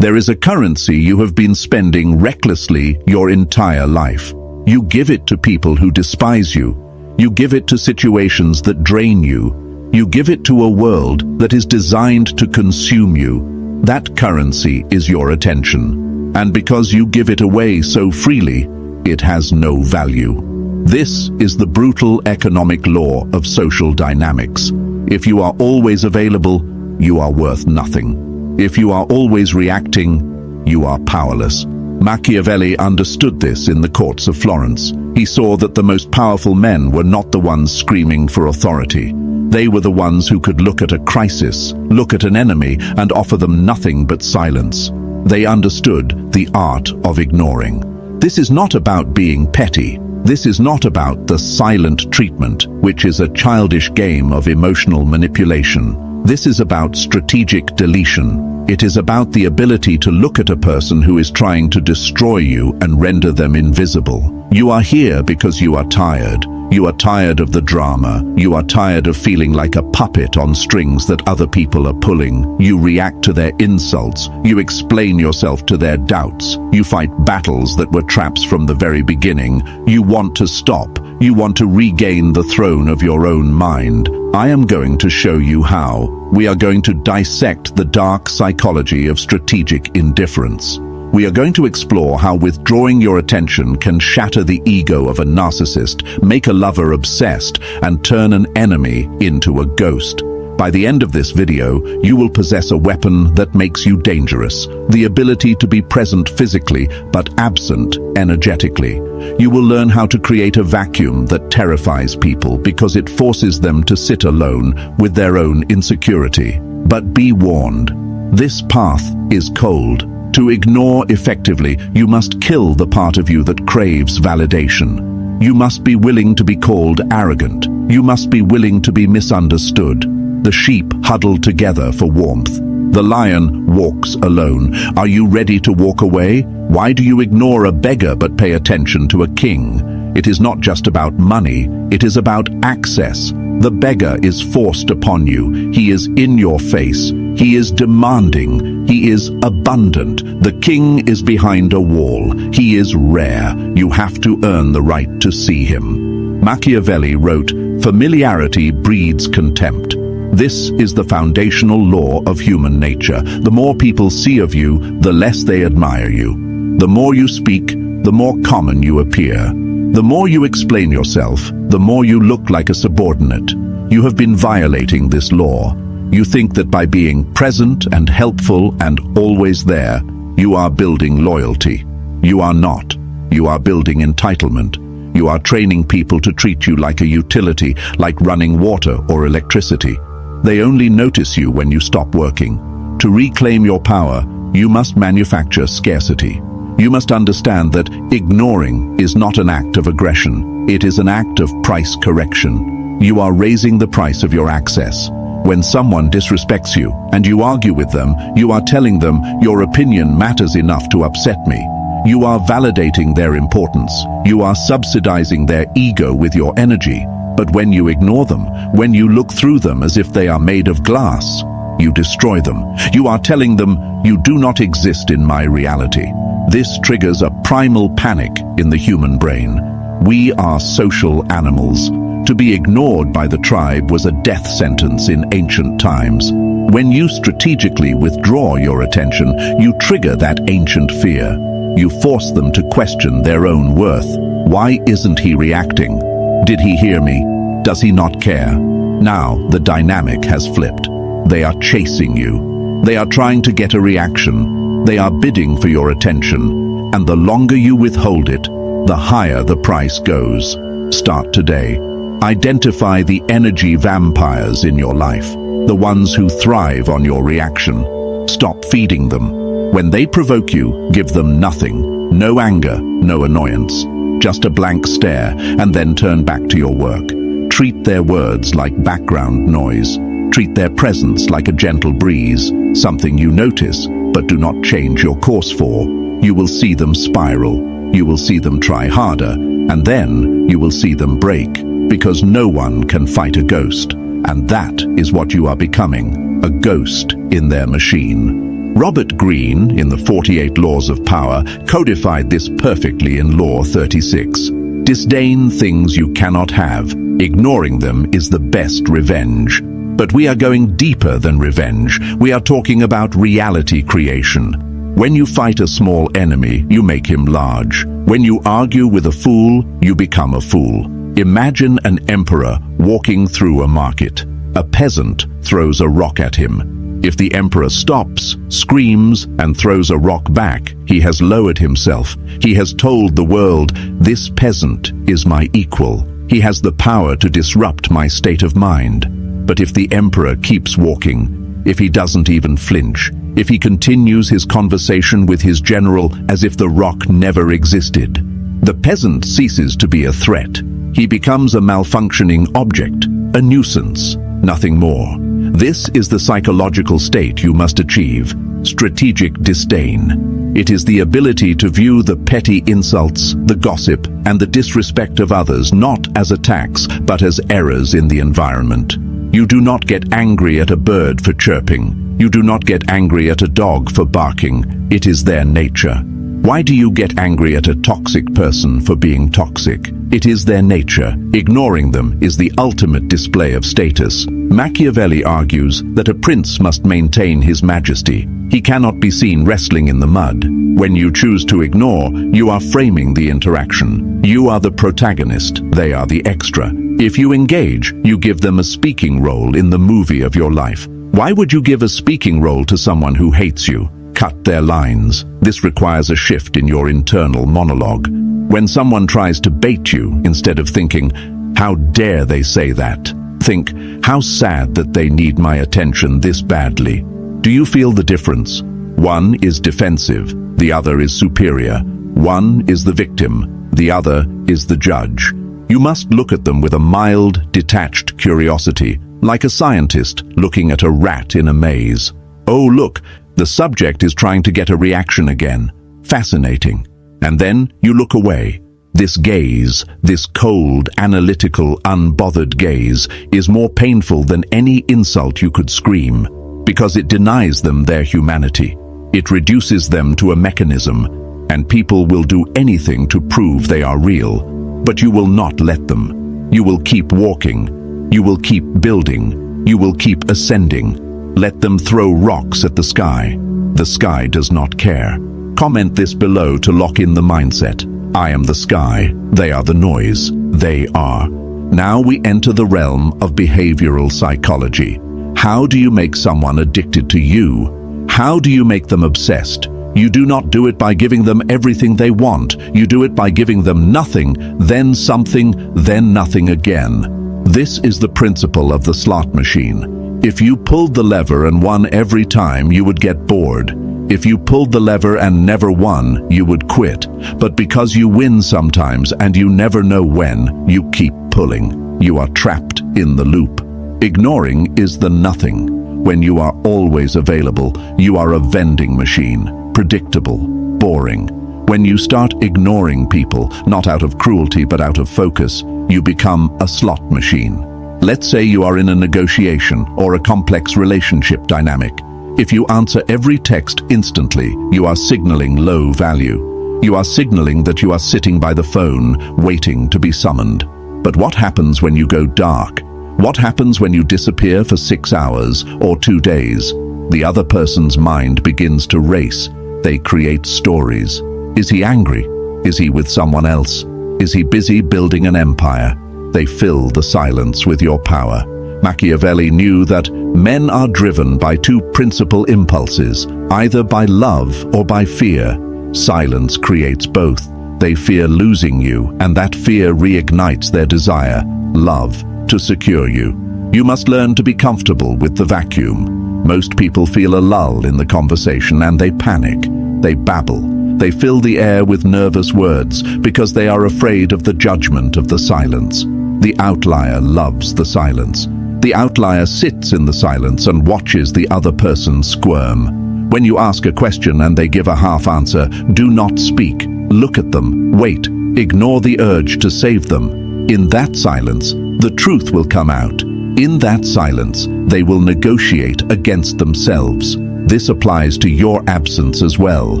There is a currency you have been spending recklessly your entire life. You give it to people who despise you. You give it to situations that drain you. You give it to a world that is designed to consume you. That currency is your attention. And because you give it away so freely, it has no value. This is the brutal economic law of social dynamics. If you are always available, you are worth nothing. If you are always reacting, you are powerless. Machiavelli understood this in the courts of Florence. He saw that the most powerful men were not the ones screaming for authority. They were the ones who could look at a crisis, look at an enemy, and offer them nothing but silence. They understood the art of ignoring. This is not about being petty. This is not about the silent treatment, which is a childish game of emotional manipulation. This is about strategic deletion. It is about the ability to look at a person who is trying to destroy you and render them invisible. You are here because you are tired. You are tired of the drama. You are tired of feeling like a puppet on strings that other people are pulling. You react to their insults. You explain yourself to their doubts. You fight battles that were traps from the very beginning. You want to stop. You want to regain the throne of your own mind. I am going to show you how. We are going to dissect the dark psychology of strategic indifference. We are going to explore how withdrawing your attention can shatter the ego of a narcissist, make a lover obsessed, and turn an enemy into a ghost. By the end of this video, you will possess a weapon that makes you dangerous, the ability to be present physically but absent energetically. You will learn how to create a vacuum that terrifies people because it forces them to sit alone with their own insecurity. But be warned, this path is cold. To ignore effectively, you must kill the part of you that craves validation. You must be willing to be called arrogant. You must be willing to be misunderstood. The sheep huddle together for warmth. The lion walks alone. Are you ready to walk away? Why do you ignore a beggar but pay attention to a king? It is not just about money, it is about access. The beggar is forced upon you. He is in your face. He is demanding. He is abundant. The king is behind a wall. He is rare. You have to earn the right to see him. Machiavelli wrote, "Familiarity breeds contempt." This is the foundational law of human nature. The more people see of you, the less they admire you. The more you speak, the more common you appear. The more you explain yourself, the more you look like a subordinate. You have been violating this law. You think that by being present and helpful and always there, you are building loyalty. You are not. You are building entitlement. You are training people to treat you like a utility, like running water or electricity. They only notice you when you stop working. To reclaim your power, you must manufacture scarcity. You must understand that ignoring is not an act of aggression. It is an act of price correction. You are raising the price of your access. When someone disrespects you and you argue with them, you are telling them your opinion matters enough to upset me. You are validating their importance. You are subsidizing their ego with your energy. But when you ignore them, when you look through them as if they are made of glass, you destroy them. You are telling them, you do not exist in my reality. This triggers a primal panic in the human brain. We are social animals. To be ignored by the tribe was a death sentence in ancient times. When you strategically withdraw your attention, you trigger that ancient fear. You force them to question their own worth. Why isn't he reacting? Did he hear me? Does he not care? Now the dynamic has flipped. They are chasing you. They are trying to get a reaction. They are bidding for your attention. And the longer you withhold it, the higher the price goes. Start today. Identify the energy vampires in your life, the ones who thrive on your reaction. Stop feeding them. When they provoke you, give them nothing. No anger, no annoyance. Just a blank stare, and then turn back to your work. Treat their words like background noise. Treat their presence like a gentle breeze, something you notice, but do not change your course for. You will see them spiral. You will see them try harder, and then you will see them break, because no one can fight a ghost. And that is what you are becoming, a ghost in their machine. Robert Greene, in the 48 Laws of Power, codified this perfectly in Law 36. Disdain things you cannot have. Ignoring them is the best revenge. But we are going deeper than revenge. We are talking about reality creation. When you fight a small enemy, you make him large. When you argue with a fool, you become a fool. Imagine an emperor walking through a market. A peasant throws a rock at him. If the emperor stops, screams, and throws a rock back, he has lowered himself. He has told the world, "This peasant is my equal. He has the power to disrupt my state of mind." But if the emperor keeps walking, if he doesn't even flinch, if he continues his conversation with his general as if the rock never existed, the peasant ceases to be a threat. He becomes a malfunctioning object, a nuisance, nothing more. This is the psychological state you must achieve: strategic disdain. It is the ability to view the petty insults, the gossip, and the disrespect of others not as attacks, but as errors in the environment. You do not get angry at a bird for chirping. You do not get angry at a dog for barking. It is their nature. Why do you get angry at a toxic person for being toxic? It is their nature. Ignoring them is the ultimate display of status. Machiavelli argues that a prince must maintain his majesty. He cannot be seen wrestling in the mud. When you choose to ignore, you are framing the interaction. You are the protagonist, they are the extra. If you engage, you give them a speaking role in the movie of your life. Why would you give a speaking role to someone who hates you? Cut their lines. This requires a shift in your internal monologue. When someone tries to bait you, instead of thinking, "How dare they say that?" think, "How sad that they need my attention this badly." Do you feel the difference? One is defensive, the other is superior. One is the victim, the other is the judge. You must look at them with a mild, detached curiosity, like a scientist looking at a rat in a maze. Oh, look, the subject is trying to get a reaction again. Fascinating. And then you look away. This gaze, this cold, analytical, unbothered gaze, is more painful than any insult you could scream, because it denies them their humanity. It reduces them to a mechanism, and people will do anything to prove they are real. But you will not let them. You will keep walking. You will keep building. You will keep ascending. Let them throw rocks at the sky. The sky does not care. Comment this below to lock in the mindset. I am the sky. They are the noise. They are. Now we enter the realm of behavioral psychology. How do you make someone addicted to you? How do you make them obsessed? You do not do it by giving them everything they want. You do it by giving them nothing, then something, then nothing again. This is the principle of the slot machine. If you pulled the lever and won every time, you would get bored. If you pulled the lever and never won, you would quit. But because you win sometimes and you never know when, you keep pulling. You are trapped in the loop. Ignoring is the nothing. When you are always available, you are a vending machine. Predictable, boring. When you start ignoring people, not out of cruelty but out of focus, you become a slot machine. Let's say you are in a negotiation or a complex relationship dynamic. If you answer every text instantly, you are signaling low value. You are signaling that you are sitting by the phone, waiting to be summoned. But what happens when you go dark? What happens when you disappear for 6 hours or 2 days? The other person's mind begins to race. They create stories. Is he angry? Is he with someone else? Is he busy building an empire? They fill the silence with your power. Machiavelli knew that men are driven by two principal impulses, either by love or by fear. Silence creates both. They fear losing you, and that fear reignites their desire, love, to secure you. You must learn to be comfortable with the vacuum. Most people feel a lull in the conversation and they panic. They babble. They fill the air with nervous words because they are afraid of the judgment of the silence. The outlier loves the silence. The outlier sits in the silence and watches the other person squirm. When you ask a question and they give a half answer, do not speak. Look at them, wait, ignore the urge to save them. In that silence, the truth will come out. In that silence, they will negotiate against themselves. This applies to your absence as well.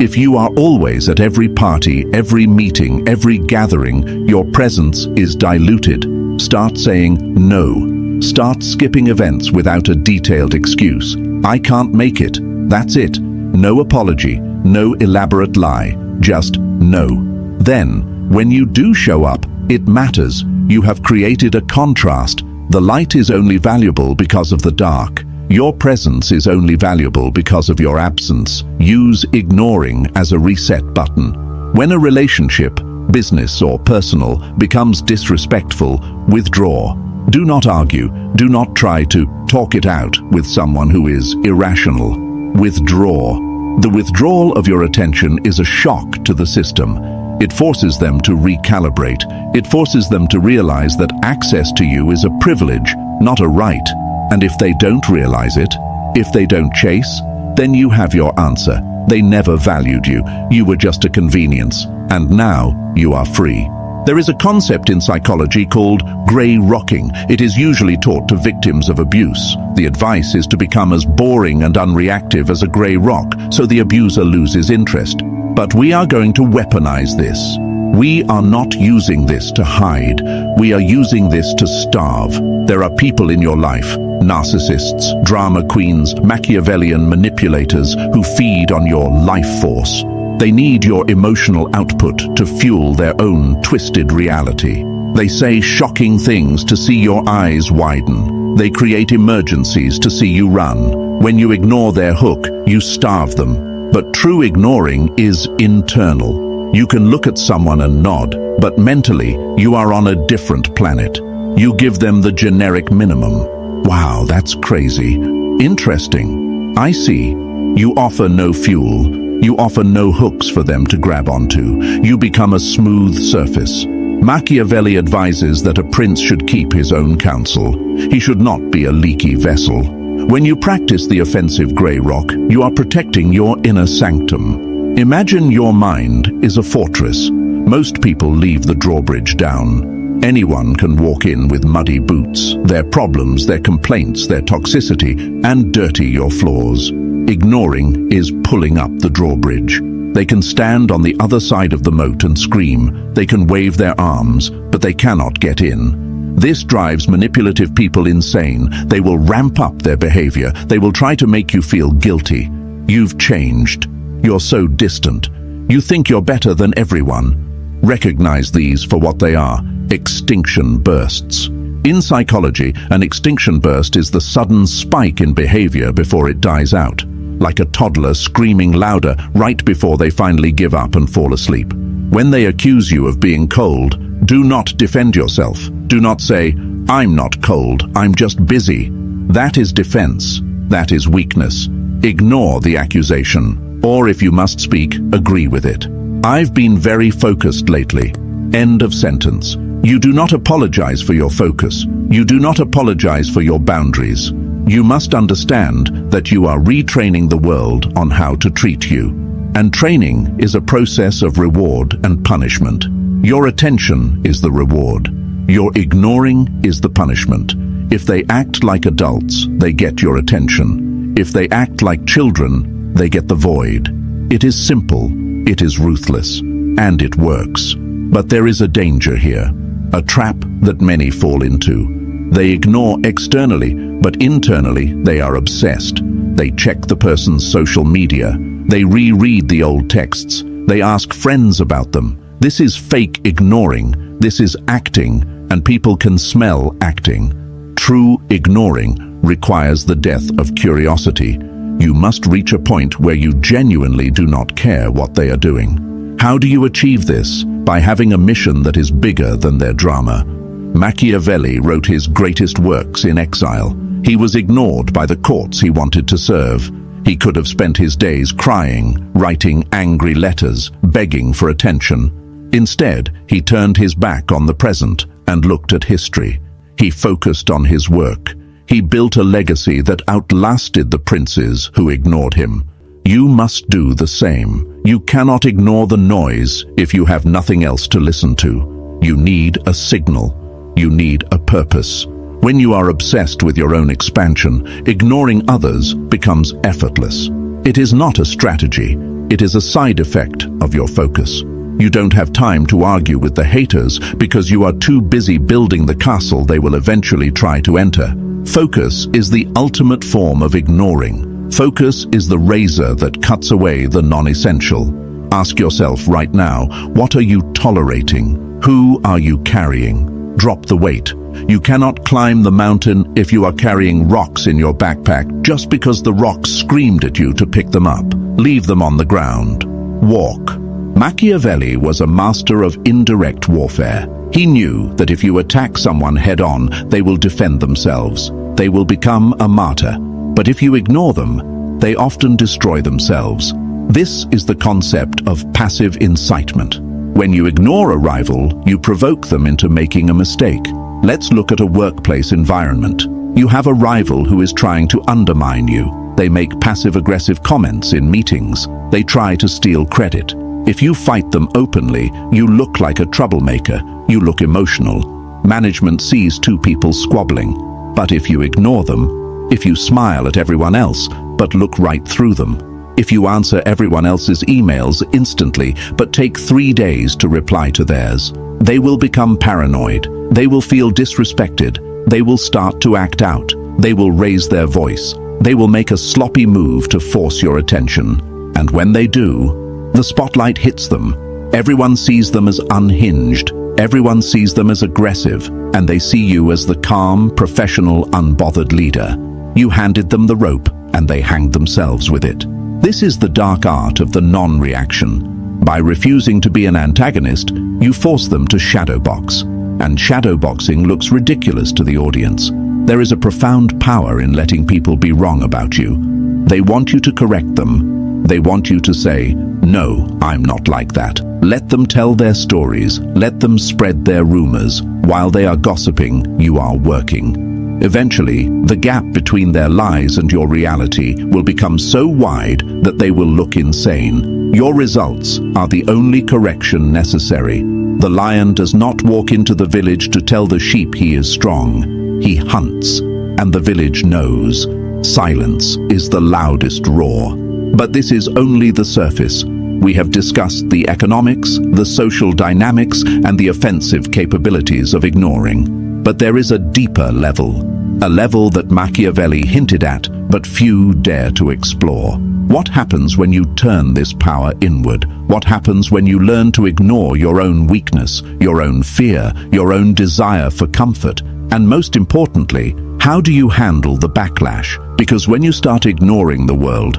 If you are always at every party, every meeting, every gathering, your presence is diluted. Start saying no. Start skipping events without a detailed excuse. I can't make it. That's it. No apology, no elaborate lie, just no. Then, when you do show up, it matters. You have created a contrast. The light is only valuable because of the dark. Your presence is only valuable because of your absence. Use ignoring as a reset button. When a relationship, business or personal, becomes disrespectful, withdraw. Do not argue. Do not try to talk it out with someone who is irrational. Withdraw. The withdrawal of your attention is a shock to the system. It forces them to recalibrate. It forces them to realize that access to you is a privilege, not a right. And if they don't realize it, if they don't chase, then you have your answer. They never valued you. You were just a convenience. And now you are free. There is a concept in psychology called grey rocking. It is usually taught to victims of abuse. The advice is to become as boring and unreactive as a grey rock, so the abuser loses interest. But we are going to weaponize this. We are not using this to hide. We are using this to starve. There are people in your life, narcissists, drama queens, Machiavellian manipulators, who feed on your life force. They need your emotional output to fuel their own twisted reality. They say shocking things to see your eyes widen. They create emergencies to see you run. When you ignore their hook, you starve them. But true ignoring is internal. You can look at someone and nod, but mentally, you are on a different planet. You give them the generic minimum. Wow, that's crazy. Interesting. I see. You offer no fuel. You offer no hooks for them to grab onto. You become a smooth surface. Machiavelli advises that a prince should keep his own counsel. He should not be a leaky vessel. When you practice the offensive grey rock, you are protecting your inner sanctum. Imagine your mind is a fortress. Most people leave the drawbridge down. Anyone can walk in with muddy boots, their problems, their complaints, their toxicity, and dirty your floors. Ignoring is pulling up the drawbridge. They can stand on the other side of the moat and scream. They can wave their arms, but they cannot get in. This drives manipulative people insane. They will ramp up their behavior. They will try to make you feel guilty. You've changed. You're so distant. You think you're better than everyone. Recognize these for what they are: extinction bursts. In psychology, an extinction burst is the sudden spike in behavior before it dies out, like a toddler screaming louder right before they finally give up and fall asleep. When they accuse you of being cold, do not defend yourself. Do not say, "I'm not cold, I'm just busy." That is defense. That is weakness. Ignore the accusation. Or if you must speak, agree with it. I've been very focused lately. End of sentence. You do not apologize for your focus. You do not apologize for your boundaries. You must understand that you are retraining the world on how to treat you. And training is a process of reward and punishment. Your attention is the reward. Your ignoring is the punishment. If they act like adults, they get your attention. If they act like children, they get the void. It is simple, it is ruthless, and it works. But there is a danger here, a trap that many fall into. They ignore externally, but internally they are obsessed. They check the person's social media. They reread the old texts. They ask friends about them. This is fake ignoring. This is acting, and people can smell acting. True ignoring requires the death of curiosity. You must reach a point where you genuinely do not care what they are doing. How do you achieve this? By having a mission that is bigger than their drama. Machiavelli wrote his greatest works in exile. He was ignored by the courts he wanted to serve. He could have spent his days crying, writing angry letters, begging for attention. Instead, he turned his back on the present and looked at history. He focused on his work. He built a legacy that outlasted the princes who ignored him. You must do the same. You cannot ignore the noise if you have nothing else to listen to. You need a signal. You need a purpose. When you are obsessed with your own expansion, ignoring others becomes effortless. It is not a strategy, it is a side effect of your focus. You don't have time to argue with the haters because you are too busy building the castle they will eventually try to enter. Focus is the ultimate form of ignoring. Focus is the razor that cuts away the non-essential. Ask yourself right now, what are you tolerating? Who are you carrying? Drop the weight. You cannot climb the mountain if you are carrying rocks in your backpack just because the rocks screamed at you to pick them up. Leave them on the ground. Walk. Machiavelli was a master of indirect warfare. He knew that if you attack someone head-on, they will defend themselves. They will become a martyr. But if you ignore them, they often destroy themselves. This is the concept of passive incitement. When you ignore a rival, you provoke them into making a mistake. Let's look at a workplace environment. You have a rival who is trying to undermine you. They make passive-aggressive comments in meetings. They try to steal credit. If you fight them openly, you look like a troublemaker. You look emotional. Management sees two people squabbling. But if you ignore them, if you smile at everyone else, but look right through them, if you answer everyone else's emails instantly, but take 3 days to reply to theirs, they will become paranoid. They will feel disrespected. They will start to act out. They will raise their voice. They will make a sloppy move to force your attention. And when they do, the spotlight hits them. Everyone sees them as unhinged. Everyone sees them as aggressive, and they see you as the calm, professional, unbothered leader. You handed them the rope, and they hanged themselves with it. This is the dark art of the non-reaction. By refusing to be an antagonist, you force them to shadowbox. And shadowboxing looks ridiculous to the audience. There is a profound power in letting people be wrong about you. They want you to correct them. They want you to say, "No, I'm not like that." Let them tell their stories. Let them spread their rumors. While they are gossiping, you are working. Eventually, the gap between their lies and your reality will become so wide that they will look insane. Your results are the only correction necessary. The lion does not walk into the village to tell the sheep he is strong. He hunts, and the village knows. Silence is the loudest roar. But this is only the surface. We have discussed the economics, the social dynamics, and the offensive capabilities of ignoring. But there is a deeper level, a level that Machiavelli hinted at, but few dare to explore. What happens when you turn this power inward? What happens when you learn to ignore your own weakness, your own fear, your own desire for comfort? And most importantly, how do you handle the backlash? Because when you start ignoring the world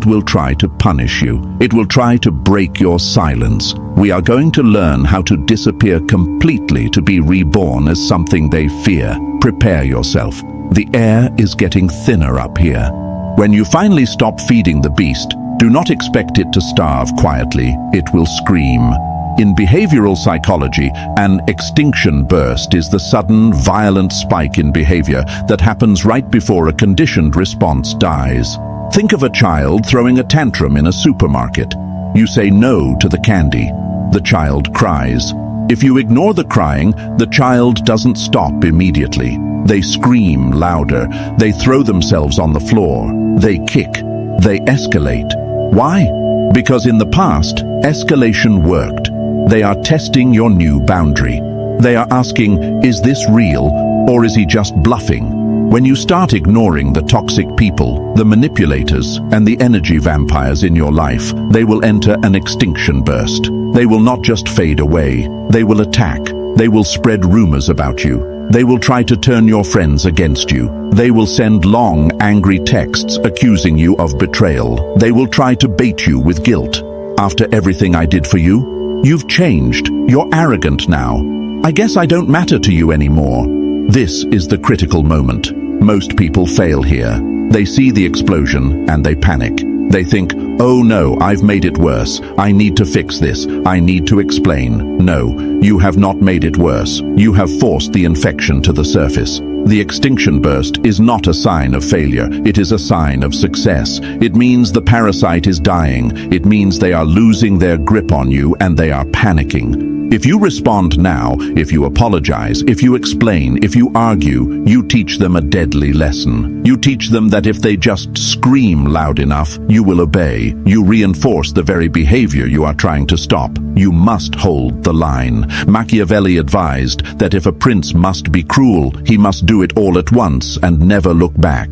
will try to punish you. It will try to break your silence. We are going to learn how to disappear completely to be reborn as something they fear. Prepare yourself. The air is getting thinner up here. When you finally stop feeding the beast, do not expect it to starve quietly. It will scream. In behavioral psychology, an extinction burst is the sudden, violent spike in behavior that happens right before a conditioned response dies. Think of a child throwing a tantrum in a supermarket. You say no to the candy. The child cries. If you ignore the crying, the child doesn't stop immediately. They scream louder. They throw themselves on the floor. They kick. They escalate. Why? Because in the past, escalation worked. They are testing your new boundary. They are asking, is this real, or is he just bluffing? When you start ignoring the toxic people, the manipulators, and the energy vampires in your life, they will enter an extinction burst. They will not just fade away. They will attack. They will spread rumors about you. They will try to turn your friends against you. They will send long, angry texts accusing you of betrayal. They will try to bait you with guilt. After everything I did for you, you've changed. You're arrogant now. I guess I don't matter to you anymore. This is the critical moment. Most people fail here. They see the explosion and they panic. They think, oh no, I've made it worse. I need to fix this. I need to explain. No, you have not made it worse. You have forced the infection to the surface. The extinction burst is not a sign of failure. It is a sign of success. It means the parasite is dying. It means they are losing their grip on you and they are panicking. If you respond now, if you apologize, if you explain, if you argue, you teach them a deadly lesson. You teach them that if they just scream loud enough, you will obey. You reinforce the very behavior you are trying to stop. You must hold the line. Machiavelli advised that if a prince must be cruel, he must do it all at once and never look back.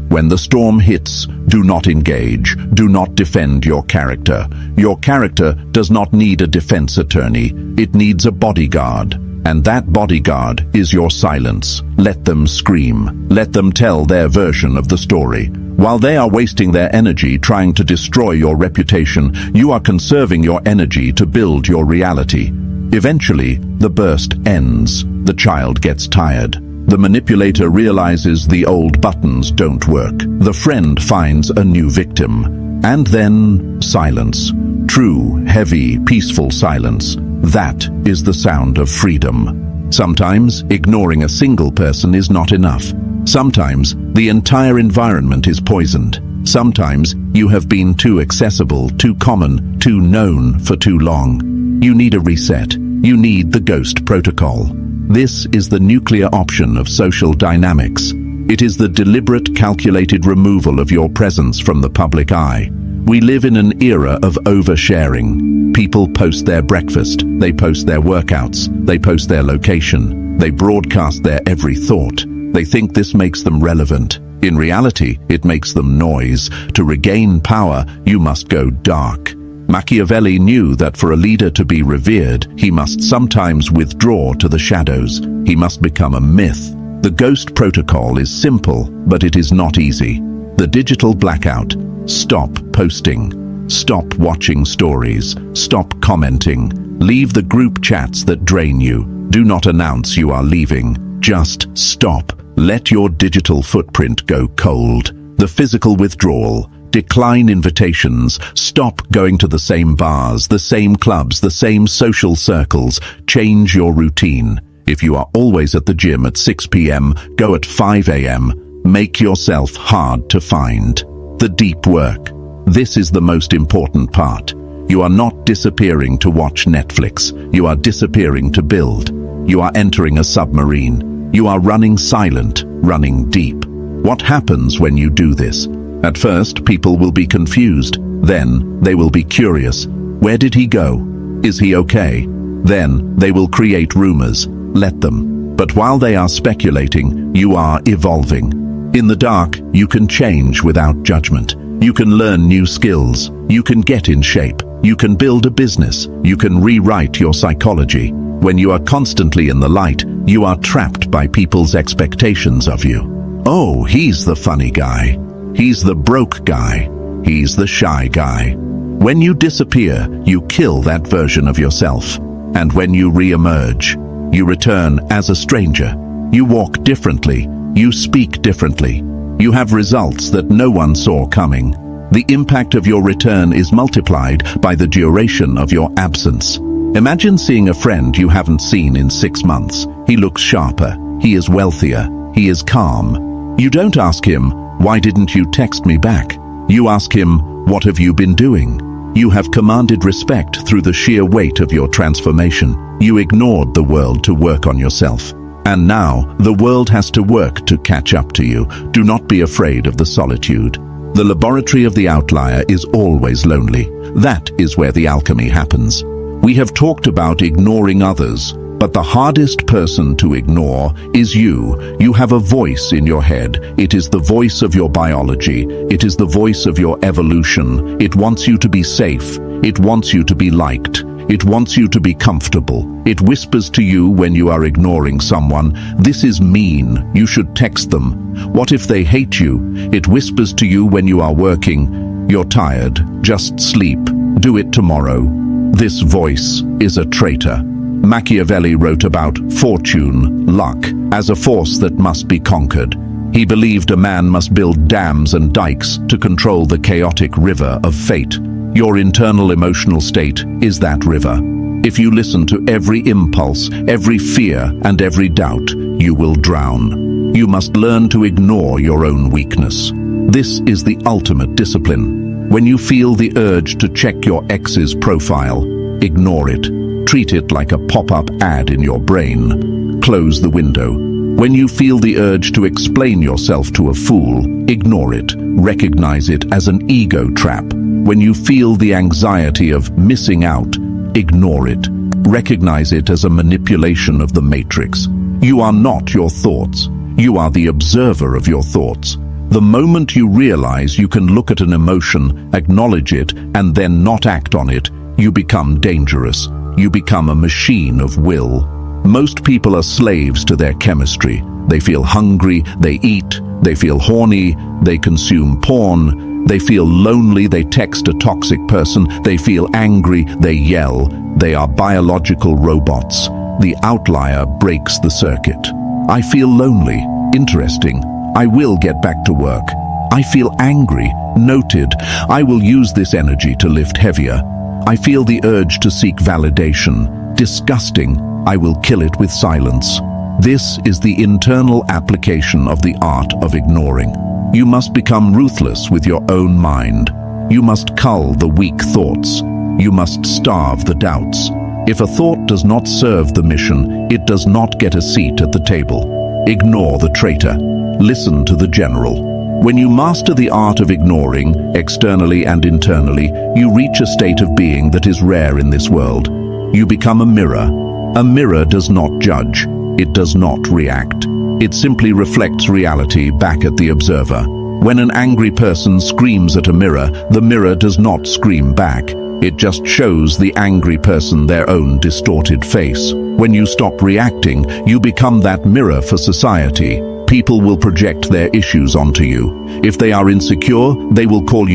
When the storm hits, do not engage. Do not defend your character. Your character does not need a defense attorney. It needs a bodyguard. And that bodyguard is your silence. Let them scream. Let them tell their version of the story. While they are wasting their energy trying to destroy your reputation, you are conserving your energy to build your reality. Eventually, the burst ends. The child gets tired. The manipulator realizes the old buttons don't work. The friend finds a new victim. And then silence. True, heavy, peaceful silence. That is the sound of freedom. Sometimes, ignoring a single person is not enough. Sometimes, the entire environment is poisoned. Sometimes, you have been too accessible, too common, too known for too long. You need a reset. You need the ghost protocol. This is the nuclear option of social dynamics. It is the deliberate, calculated removal of your presence from the public eye. We live in an era of oversharing. People post their breakfast, they post their workouts, they post their location, they broadcast their every thought. They think this makes them relevant. In reality, it makes them noise. To regain power, you must go dark. Machiavelli knew that for a leader to be revered, he must sometimes withdraw to the shadows. He must become a myth. The ghost protocol is simple, but it is not easy. The digital blackout. Stop posting. Stop watching stories. Stop commenting. Leave the group chats that drain you. Do not announce you are leaving. Just stop. Let your digital footprint go cold. The physical withdrawal. Decline invitations. Stop going to the same bars, the same clubs, the same social circles. Change your routine. If you are always at the gym at 6 p.m., go at 5 a.m. Make yourself hard to find. The deep work. This is the most important part. You are not disappearing to watch Netflix. You are disappearing to build. You are entering a submarine. You are running silent, running deep. What happens when you do this? At first, people will be confused. Then, they will be curious. Where did he go? Is he okay? Then, they will create rumors. Let them. But while they are speculating, you are evolving. In the dark, you can change without judgment. You can learn new skills. You can get in shape. You can build a business. You can rewrite your psychology. When you are constantly in the light, you are trapped by people's expectations of you. Oh, he's the funny guy. He's the broke guy. He's the shy guy. When you disappear, you kill that version of yourself. And when you re-emerge, you return as a stranger. You walk differently. You speak differently. You have results that no one saw coming. The impact of your return is multiplied by the duration of your absence. Imagine seeing a friend you haven't seen in 6 months. He looks sharper. He is wealthier. He is calm. You don't ask him, "Why didn't you text me back?" You ask him, "What have you been doing?" You have commanded respect through the sheer weight of your transformation. You ignored the world to work on yourself. And now, the world has to work to catch up to you. Do not be afraid of the solitude. The laboratory of the outlier is always lonely. That is where the alchemy happens. We have talked about ignoring others, but the hardest person to ignore is you. You have a voice in your head. It is the voice of your biology. It is the voice of your evolution. It wants you to be safe. It wants you to be liked. It wants you to be comfortable. It whispers to you when you are ignoring someone, "This is mean. You should text them." What if they hate you? It whispers to you when you are working, "You're tired. Just sleep. Do it tomorrow." This voice is a traitor. Machiavelli wrote about fortune, luck, as a force that must be conquered. He believed a man must build dams and dikes to control the chaotic river of fate. Your internal emotional state is that river. If you listen to every impulse, every fear, and every doubt, you will drown. You must learn to ignore your own weakness. This is the ultimate discipline. When you feel the urge to check your ex's profile, ignore it. Treat it like a pop-up ad in your brain. Close the window. When you feel the urge to explain yourself to a fool, ignore it. Recognize it as an ego trap. When you feel the anxiety of missing out, ignore it. Recognize it as a manipulation of the matrix. You are not your thoughts. You are the observer of your thoughts. The moment you realize you can look at an emotion, acknowledge it, and then not act on it, you become dangerous. You become a machine of will. Most people are slaves to their chemistry. They feel hungry, they eat, they feel horny, they consume porn, they feel lonely, they text a toxic person, they feel angry, they yell. They are biological robots. The outlier breaks the circuit. I feel lonely. Interesting. I will get back to work. I feel angry. Noted. I will use this energy to lift heavier. I feel the urge to seek validation. Disgusting. I will kill it with silence. This is the internal application of the art of ignoring. You must become ruthless with your own mind. You must cull the weak thoughts. You must starve the doubts. If a thought does not serve the mission, it does not get a seat at the table. Ignore the traitor. Listen to the general. When you master the art of ignoring, externally and internally, you reach a state of being that is rare in this world. You become a mirror. A mirror does not judge. It does not react. It simply reflects reality back at the observer. When an angry person screams at a mirror does not scream back. It just shows the angry person their own distorted face. When you stop reacting, you become that mirror for society. People will project their issues onto you. If they are insecure, they will call you